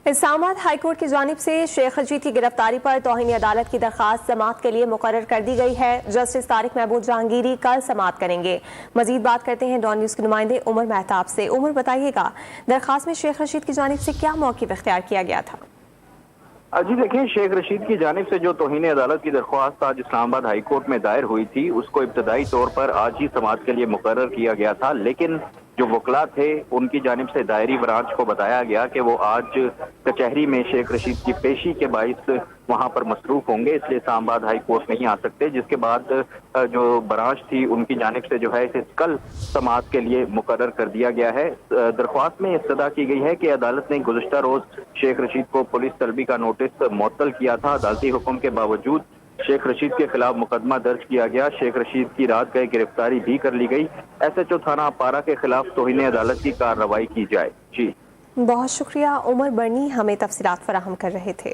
Islamabad high court की जानिब से शेख रशीद की गिरफ्तारी पर तौहीन अदालत की दरखास्त समाअत के लिए मुकर्रर कर दी गई है। जस्टिस तारिक महबूब जहांगीरी कल समाअत करेंगे। मजीद बात करते हैं डॉन न्यूज़ के नुमाइंदे उमर मेहताब से। उमर, बताइएगा दरखास्त में शेख रशीद की जानिब से क्या मौक़िफ़ इख्तियार किया गया था? जी देखें, शेख रशीद की जानिब से जो तौहीन अदालत की दरख्वास्त आज इस्लामाबाद हाई कोर्ट में दायर हुई थी, उसको इब्तदाई तौर पर आज ही समाअत के लिए मुकर्रर किया गया था, लेकिन जो वकला थे उनकी जानिब से दायरी ब्रांच को बताया गया कि वो आज कचहरी में शेख रशीद की पेशी के बाइस वहां पर मसरूफ होंगे, इसलिए इस्लामाबाद हाई कोर्ट नहीं आ सकते। जिसके बाद जो ब्रांच थी उनकी जानिब से जो है इसे कल समाअत के लिए मुकर्रर कर दिया गया है। दरख्वास्त में इस्तदा की गई है कि अदालत ने गुज़िश्ता रोज शेख रशीद को पुलिस तलबी का नोटिस मुअत्तल किया था। अदालती हुक्म के बावजूद शेख रशीद के खिलाफ मुकदमा दर्ज किया गया। शेख रशीद की रात गए गिरफ्तारी भी कर ली गई। SHO थाना अपारा के खिलाफ तौहीन अदालत की कार्रवाई की जाए। जी बहुत शुक्रिया उमर बर्नी, हमें तफसीलात फराहम कर रहे थे।